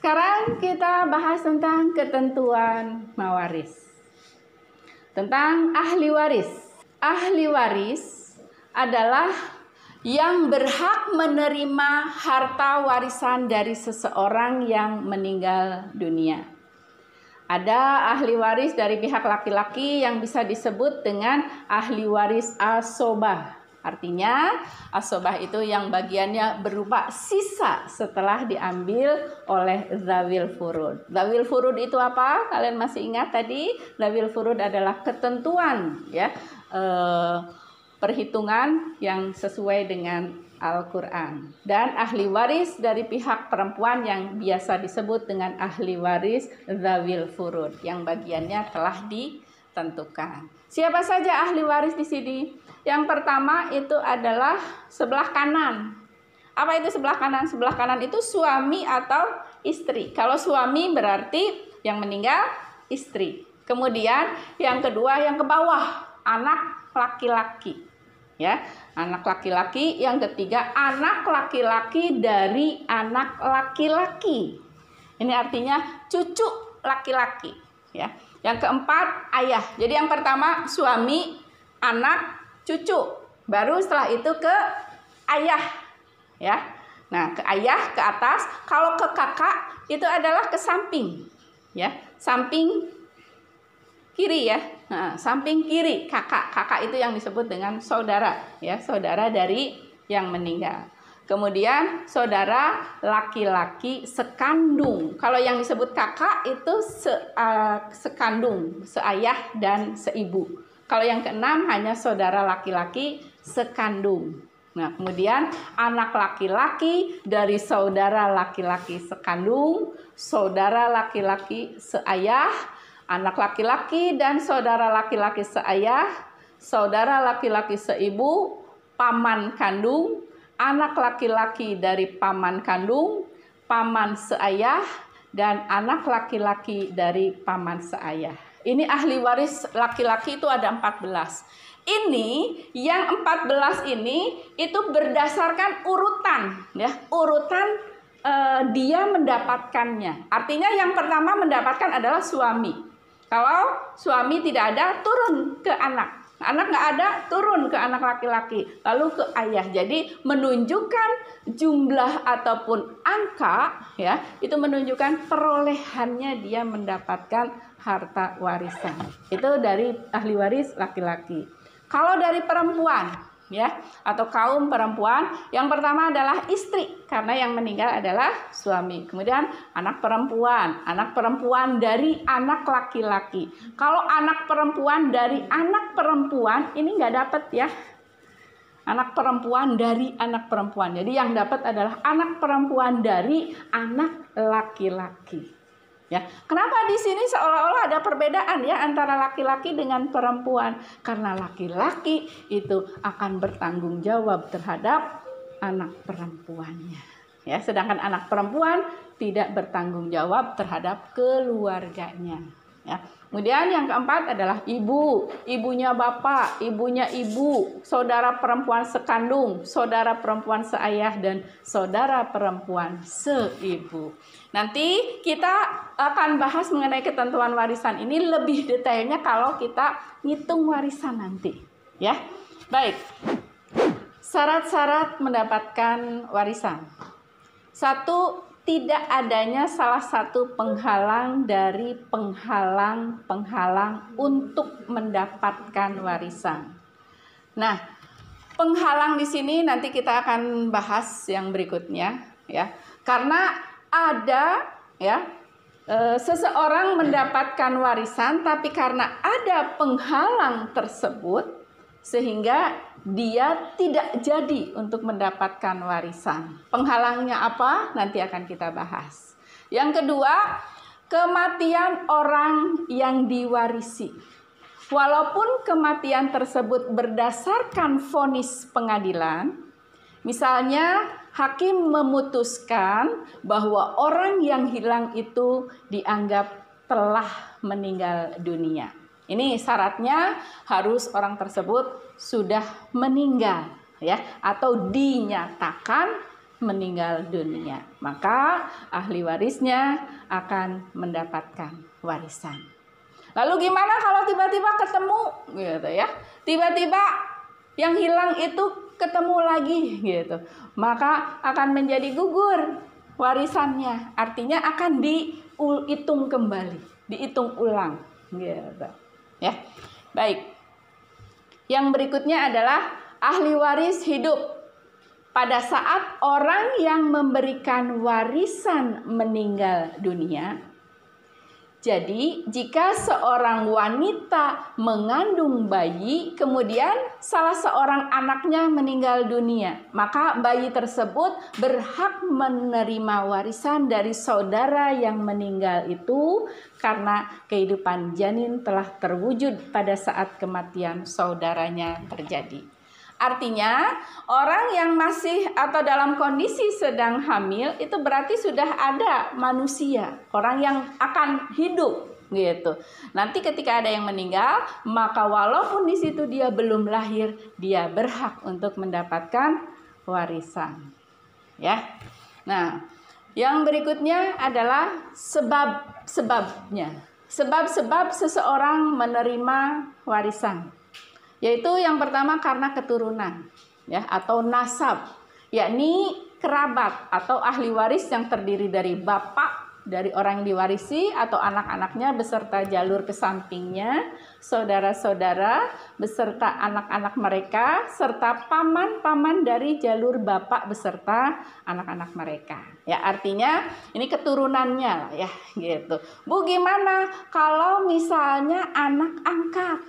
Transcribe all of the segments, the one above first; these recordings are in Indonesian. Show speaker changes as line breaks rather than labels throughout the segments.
Sekarang kita bahas tentang ketentuan mawaris. Tentang ahli waris. Ahli waris adalah yang berhak menerima harta warisan dari seseorang yang meninggal dunia. Ada ahli waris dari pihak laki-laki yang bisa disebut dengan ahli waris asobah. Artinya asobah itu yang bagiannya berupa sisa setelah diambil oleh zawil furud. Zawil furud itu apa? Kalian masih ingat tadi? Zawil furud adalah ketentuan ya, perhitungan yang sesuai dengan Al-Quran. Dan ahli waris dari pihak perempuan yang biasa disebut dengan ahli waris zawil furud, yang bagiannya telah ditentukan. Siapa saja ahli waris di sini? Yang pertama itu adalah sebelah kanan. Apa itu sebelah kanan? Sebelah kanan itu suami atau istri. Kalau suami berarti yang meninggal istri. Kemudian yang kedua yang ke bawah, anak laki-laki. Ya, anak laki-laki. Yang ketiga anak laki-laki dari anak laki-laki. Ini artinya cucu laki-laki. Ya. Yang keempat ayah. Jadi yang pertama suami, anak, cucu. Baru setelah itu ke ayah. Ya. Nah, ke ayah ke atas. Kalau ke kakak itu adalah ke samping. Ya, samping kiri ya. Nah, samping kiri kakak. Kakak itu yang disebut dengan saudara, ya, saudara dari yang meninggal. Kemudian saudara laki-laki sekandung. Kalau yang disebut kakak itu sekandung, seayah dan seibu. Kalau yang keenam hanya saudara laki-laki sekandung. Nah, kemudian anak laki-laki dari saudara laki-laki sekandung, saudara laki-laki seayah, anak laki-laki dan saudara laki-laki seayah, saudara laki-laki seibu, paman kandung, anak laki-laki dari paman kandung, paman seayah, dan anak laki-laki dari paman seayah. Ini ahli waris laki-laki itu ada 14. Ini yang 14 ini itu berdasarkan urutan, ya, urutan dia mendapatkannya. Artinya yang pertama mendapatkan adalah suami. Kalau suami tidak ada, turun ke anak. Anak nggak ada, turun ke anak laki-laki, lalu ke ayah. Jadi menunjukkan jumlah ataupun angka, ya, itu menunjukkan perolehannya dia mendapatkan harta warisan. Itu dari ahli waris laki-laki. Kalau dari perempuan, ya, atau kaum perempuan, yang pertama adalah istri, karena yang meninggal adalah suami. Kemudian anak perempuan dari anak laki-laki. Kalau anak perempuan dari anak perempuan ini nggak dapat, ya, anak perempuan dari anak perempuan. Jadi yang dapat adalah anak perempuan dari anak laki-laki. Ya, kenapa di sini seolah-olah ada perbedaan ya antara laki-laki dengan perempuan? Karena laki-laki itu akan bertanggung jawab terhadap anak perempuannya. Ya, sedangkan anak perempuan tidak bertanggung jawab terhadap keluarganya. Ya. Kemudian yang keempat adalah ibu, ibunya bapak, ibunya ibu, saudara perempuan sekandung, saudara perempuan seayah, dan saudara perempuan seibu. Nanti kita akan bahas mengenai ketentuan warisan ini lebih detailnya kalau kita ngitung warisan nanti, ya. Baik. Syarat-syarat mendapatkan warisan. 1, tidak adanya salah satu penghalang dari penghalang-penghalang untuk mendapatkan warisan. Nah, penghalang di sini nanti kita akan bahas yang berikutnya, ya. Karena ada, ya, seseorang mendapatkan warisan, tapi karena ada penghalang tersebut, sehingga dia tidak jadi untuk mendapatkan warisan. Penghalangnya apa? Nanti akan kita bahas. Yang kedua, kematian orang yang diwarisi. Walaupun kematian tersebut berdasarkan vonis pengadilan, misalnya hakim memutuskan bahwa orang yang hilang itu dianggap telah meninggal dunia. Ini syaratnya harus orang tersebut sudah meninggal, ya, atau dinyatakan meninggal dunia, maka ahli warisnya akan mendapatkan warisan. Lalu gimana kalau tiba-tiba ketemu gitu ya? Tiba-tiba yang hilang itu ketemu lagi gitu. Maka akan menjadi gugur warisannya. Artinya akan dihitung kembali, dihitung ulang gitu. Ya. Baik. Yang berikutnya adalah ahli waris hidup. Pada saat orang yang memberikan warisan meninggal dunia, jadi jika seorang wanita mengandung bayi, kemudian salah seorang anaknya meninggal dunia, maka bayi tersebut berhak menerima warisan dari saudara yang meninggal itu karena kehidupan janin telah terwujud pada saat kematian saudaranya terjadi. Artinya orang yang masih atau dalam kondisi sedang hamil itu berarti sudah ada manusia, orang yang akan hidup gitu. Nanti ketika ada yang meninggal, maka walaupun di situ dia belum lahir, dia berhak untuk mendapatkan warisan. Ya. Nah, yang berikutnya adalah sebab-sebabnya. Sebab-sebab seseorang menerima warisan. Yaitu yang pertama karena keturunan ya atau nasab, yakni kerabat atau ahli waris yang terdiri dari bapak dari orang yang diwarisi atau anak-anaknya beserta jalur ke sampingnya, saudara-saudara beserta anak-anak mereka serta paman-paman dari jalur bapak beserta anak-anak mereka. Ya, artinya ini keturunannya lah ya gitu. Bu, gimana kalau misalnya anak angkat,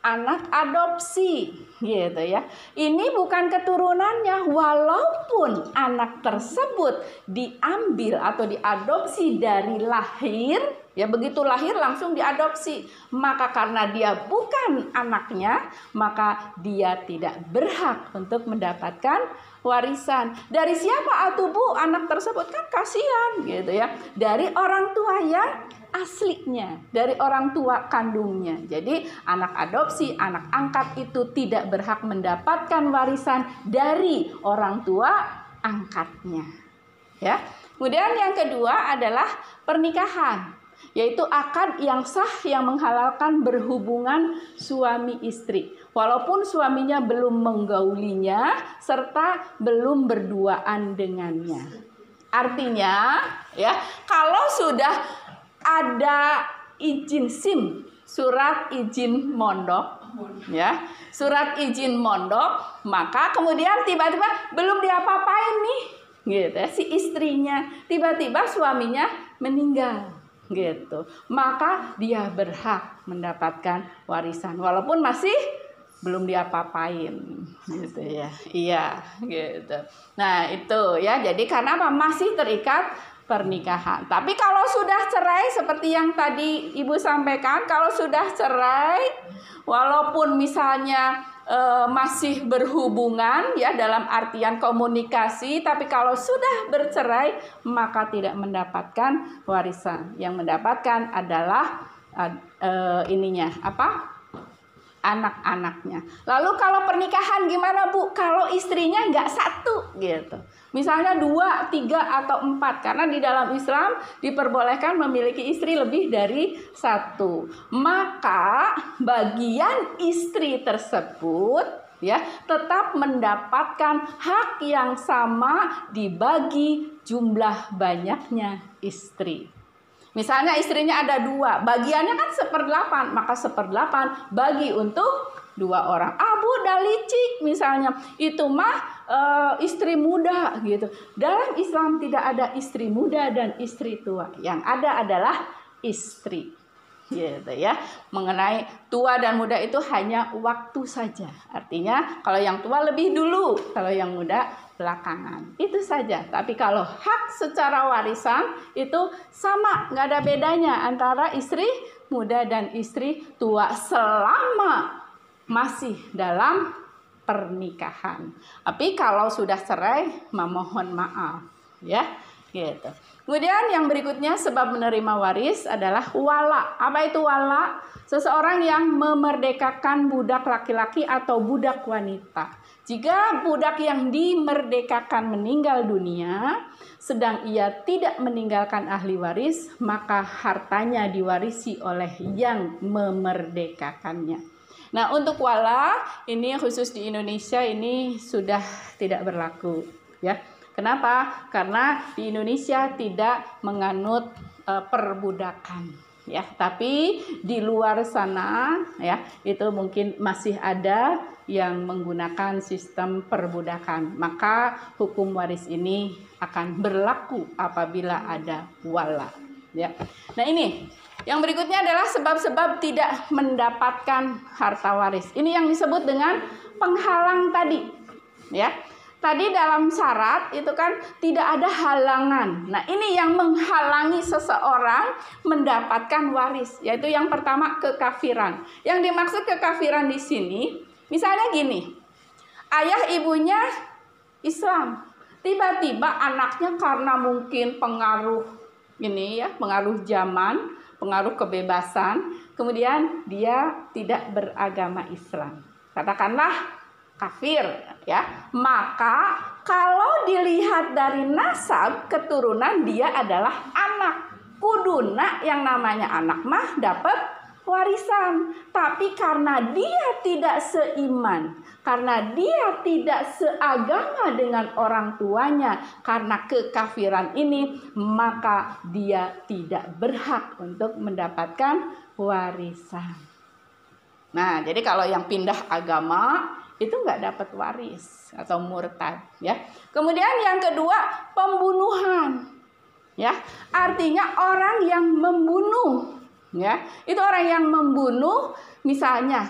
anak adopsi gitu ya. Ini bukan keturunannya, walaupun anak tersebut diambil atau diadopsi dari lahir, ya begitu lahir langsung diadopsi, maka karena dia bukan anaknya, maka dia tidak berhak untuk mendapatkan warisan. Dari siapa atuh Bu anak tersebut? Kan kasihan gitu ya. Dari orang tua yang aslinya, dari orang tua kandungnya. Jadi anak adopsi, anak angkat itu tidak berhak mendapatkan warisan dari orang tua angkatnya. Ya. Kemudian yang kedua adalah pernikahan, yaitu akad yang sah yang menghalalkan berhubungan suami istri, walaupun suaminya belum menggaulinya serta belum berduaan dengannya. Artinya, ya, kalau sudah ada izin SIM, surat izin mondok, ya, surat izin mondok, maka kemudian tiba-tiba belum diapa-apain nih, gitu ya, si istrinya, tiba-tiba suaminya meninggal, gitu, maka dia berhak mendapatkan warisan, walaupun masih belum diapa-apain, gitu ya, iya, gitu. Nah itu ya, jadi karena apa? Masih terikat pernikahan. Tapi kalau sudah cerai seperti yang tadi Ibu sampaikan, kalau sudah cerai walaupun misalnya masih berhubungan ya dalam artian komunikasi, tapi kalau sudah bercerai maka tidak mendapatkan warisan. Yang mendapatkan adalah anak-anaknya. Lalu kalau pernikahan gimana Bu? Kalau istrinya nggak satu gitu. Misalnya 2, 3, atau 4. Karena di dalam Islam diperbolehkan memiliki istri lebih dari 1. Maka bagian istri tersebut ya tetap mendapatkan hak yang sama dibagi jumlah banyaknya istri. Misalnya istrinya ada 2, bagiannya kan 1/8, maka 1/8 bagi untuk 2 orang. Bu, dalicik misalnya, itu mah istri muda gitu. Dalam Islam tidak ada istri muda dan istri tua. Yang ada adalah istri. Gitu ya. Mengenai tua dan muda itu hanya waktu saja. Artinya kalau yang tua lebih dulu, kalau yang muda belakangan. Itu saja. Tapi kalau hak secara warisan itu sama, nggak ada bedanya antara istri muda dan istri tua selama masih dalam pernikahan. Tapi kalau sudah cerai, mohon maaf ya. Gitu. Kemudian yang berikutnya sebab menerima waris adalah wala. Apa itu wala? Seseorang yang memerdekakan budak laki-laki atau budak wanita. Jika budak yang dimerdekakan meninggal dunia, sedang ia tidak meninggalkan ahli waris, maka hartanya diwarisi oleh yang memerdekakannya. Nah, untuk wala ini khusus di Indonesia ini sudah tidak berlaku, ya. Kenapa? Karena di Indonesia tidak menganut perbudakan, ya. Tapi di luar sana, ya, itu mungkin masih ada yang menggunakan sistem perbudakan. Maka hukum waris ini akan berlaku apabila ada wala, ya. Nah, ini yang berikutnya adalah sebab-sebab tidak mendapatkan harta waris. Ini yang disebut dengan penghalang tadi, ya. Tadi dalam syarat itu kan tidak ada halangan. Nah, ini yang menghalangi seseorang mendapatkan waris, yaitu yang pertama kekafiran. Yang dimaksud kekafiran di sini, misalnya gini, ayah ibunya Islam, tiba-tiba anaknya karena mungkin pengaruh ini ya, pengaruh zaman, pengaruh kebebasan, kemudian dia tidak beragama Islam. Katakanlah kafir, ya. Maka kalau dilihat dari nasab keturunan, dia adalah anak. Kuduna yang namanya anak mah dapat warisan. Tapi karena dia tidak seiman, karena dia tidak seagama dengan orang tuanya, karena kekafiran ini, maka dia tidak berhak untuk mendapatkan warisan. Nah, jadi kalau yang pindah agama itu nggak dapat waris atau murtad, ya. Kemudian yang kedua, pembunuhan, ya. Artinya orang yang membunuh, ya. Itu orang yang membunuh, misalnya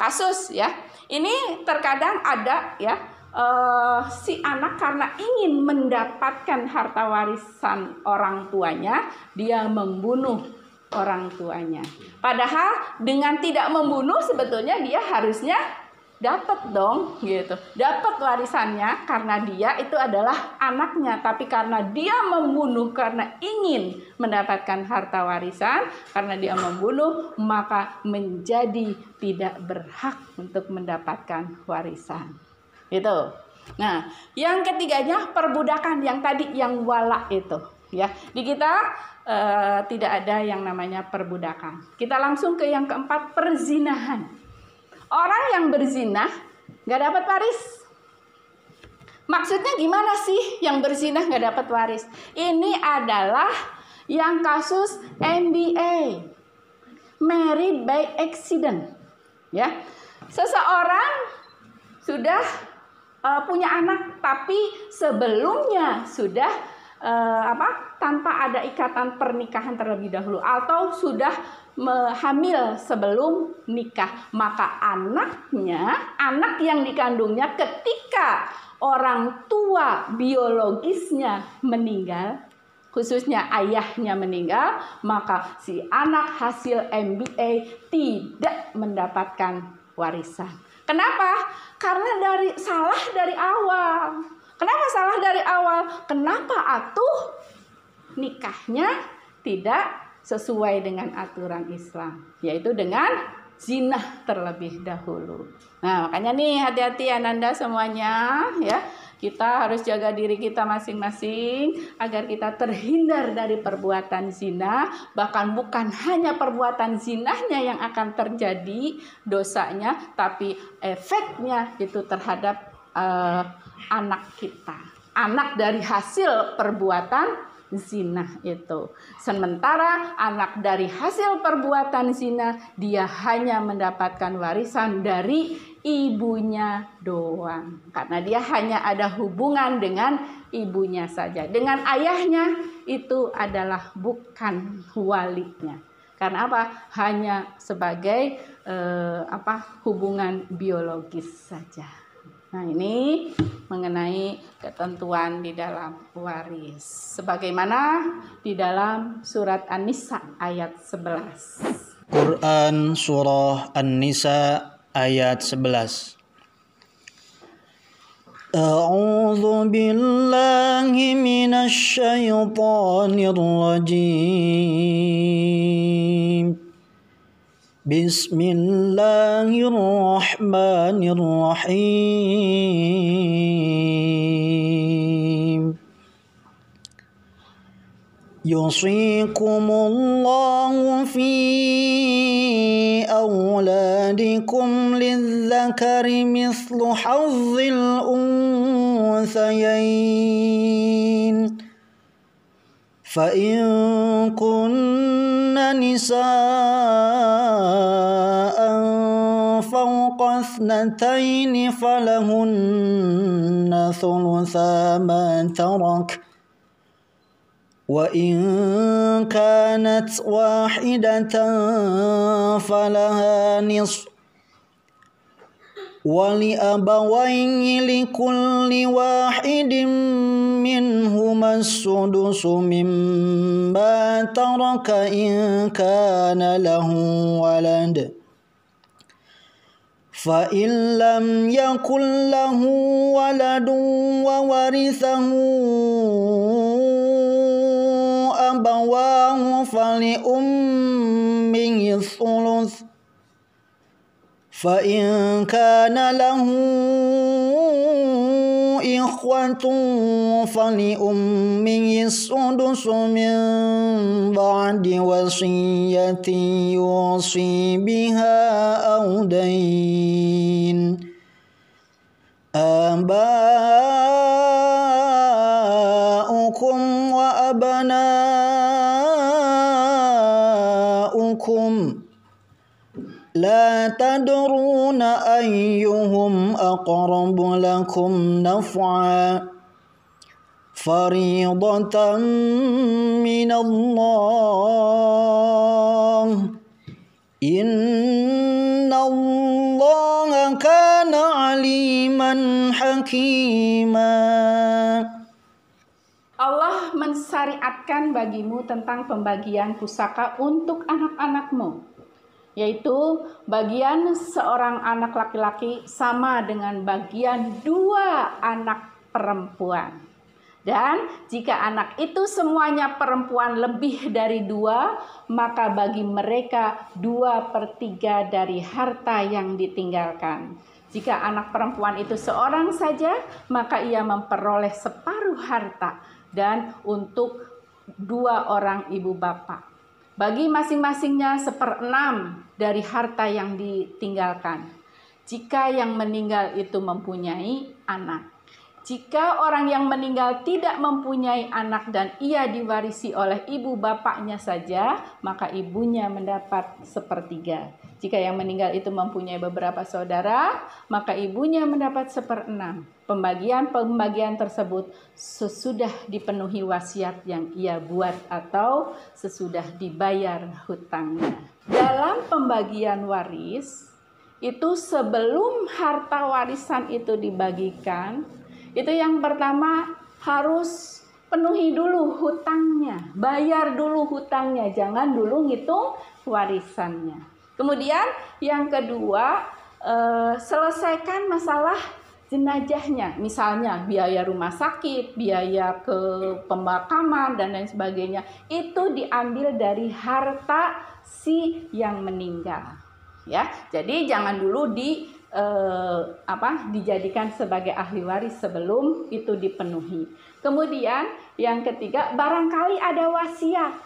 kasus, ya. Ini terkadang ada, ya, si anak karena ingin mendapatkan harta warisan orang tuanya, dia membunuh orang tuanya. Padahal dengan tidak membunuh sebetulnya dia harusnya dapat dong, gitu. Dapat warisannya karena dia itu adalah anaknya, tapi karena dia membunuh karena ingin mendapatkan harta warisan, karena dia membunuh, maka menjadi tidak berhak untuk mendapatkan warisan. Gitu. Nah, yang ketiganya perbudakan, yang tadi yang wala itu, ya. Di kita tidak ada yang namanya perbudakan. Kita langsung ke yang keempat, perzinahan. Orang yang berzina nggak dapat waris. Maksudnya gimana sih yang berzina nggak dapat waris? Ini adalah yang kasus MBA, married by accident, ya. Seseorang sudah punya anak, tapi sebelumnya sudah tanpa ada ikatan pernikahan terlebih dahulu, atau sudah hamil sebelum nikah, maka anak yang dikandungnya ketika orang tua biologisnya meninggal, khususnya ayahnya meninggal, maka si anak hasil MBA tidak mendapatkan warisan. Kenapa? Karena salah dari awal. Kenapa salah dari awal? Kenapa atuh nikahnya tidak sesuai dengan aturan Islam, yaitu dengan zina terlebih dahulu. Nah, makanya nih hati-hati Ananda semuanya, ya. Kita harus jaga diri kita masing-masing agar kita terhindar dari perbuatan zina. Bahkan bukan hanya perbuatan zinanya yang akan terjadi dosanya, tapi efeknya itu terhadap anak kita, anak dari hasil perbuatan zina itu. Sementara anak dari hasil perbuatan zina, dia hanya mendapatkan warisan dari ibunya doang, karena dia hanya ada hubungan dengan ibunya saja. Dengan ayahnya itu adalah bukan walinya. Karena apa? Hanya sebagai hubungan biologis saja. Nah, ini mengenai ketentuan di dalam waris. Sebagaimana di dalam surat An-Nisa ayat 11.
Quran surah An-Nisa ayat 11. أعوذ بالله من الشيطان الرجيم بسم الله الرحمن الرحيم يوصيكم الله في أولادكم للذكر مثل حظ الأنثيين فإن كن نساء فوق اثنتين فلهن ثلثا ما ترك وإن كانت واحدة فلها نصف ولأبويه لكل واحد منهما السدس مما ترك إن كان له ولد فإن لم يكن له ولد وورثه أبواه فلأمه الثلث فإن كان له إخوة فلأمه السدس من بعد وصية يوصي بها أو دين آباؤكم وأبناؤكم لا تدرون أيهم أقرب لكم نفعا فريضة من الله إن الله كان عليما حكيما.
Allah mensyariatkan bagimu tentang pembagian pusaka untuk anak-anakmu, yaitu bagian seorang anak laki-laki sama dengan bagian 2 anak perempuan. Dan jika anak itu semuanya perempuan lebih dari 2, maka bagi mereka 2/3 dari harta yang ditinggalkan. Jika anak perempuan itu seorang saja, maka ia memperoleh separuh harta, dan untuk 2 orang ibu bapak. Bagi masing-masingnya 1/6 dari harta yang ditinggalkan. Jika yang meninggal itu mempunyai anak. Jika orang yang meninggal tidak mempunyai anak dan ia diwarisi oleh ibu bapaknya saja, maka ibunya mendapat 1/3. Jika yang meninggal itu mempunyai beberapa saudara, maka ibunya mendapat 1/6. Pembagian tersebut sesudah dipenuhi wasiat yang ia buat atau sesudah dibayar hutangnya. Dalam pembagian waris, itu sebelum harta warisan itu dibagikan, itu yang pertama harus penuhi dulu hutangnya, bayar dulu hutangnya, jangan dulu ngitung warisannya. Kemudian yang kedua, selesaikan masalah jenazahnya, misalnya biaya rumah sakit, biaya ke pemakaman dan lain sebagainya, itu diambil dari harta si yang meninggal. Ya, jadi jangan dulu dijadikan sebagai ahli waris sebelum itu dipenuhi. Kemudian yang ketiga, barangkali ada wasiat,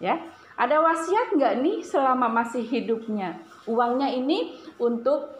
ya, ada wasiat nggak nih selama masih hidupnya? Uangnya ini untuk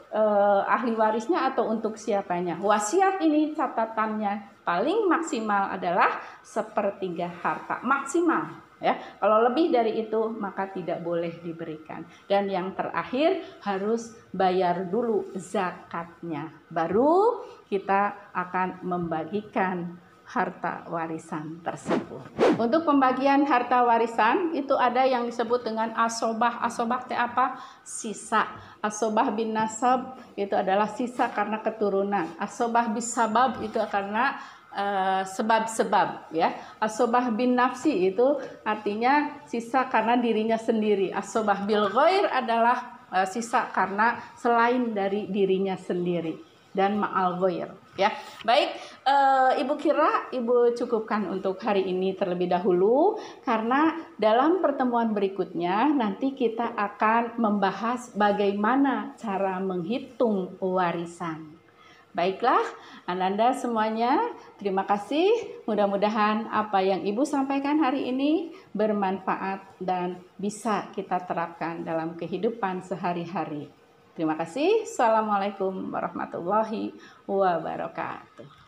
ahli warisnya atau untuk siapanya? Wasiat ini catatannya paling maksimal adalah 1/3 harta maksimal. Ya, kalau lebih dari itu maka tidak boleh diberikan. Dan yang terakhir harus bayar dulu zakatnya. Baru kita akan membagikan harta warisan tersebut. Untuk pembagian harta warisan itu ada yang disebut dengan asobah. Asobah itu apa? Sisa. Asobah bin nasab itu adalah sisa karena keturunan. Asobah bis sabab itu karena sebab-sebab, ya. Asobah bin nafsi itu artinya sisa karena dirinya sendiri. Asobah bil ghair adalah sisa karena selain dari dirinya sendiri. Dan ma'al ghair. Ya, baik, Ibu kira Ibu cukupkan untuk hari ini terlebih dahulu, karena dalam pertemuan berikutnya nanti kita akan membahas bagaimana cara menghitung warisan. Baiklah, Ananda semuanya, terima kasih. Mudah-mudahan apa yang Ibu sampaikan hari ini bermanfaat dan bisa kita terapkan dalam kehidupan sehari-hari. Terima kasih. Assalamualaikum warahmatullahi wabarakatuh.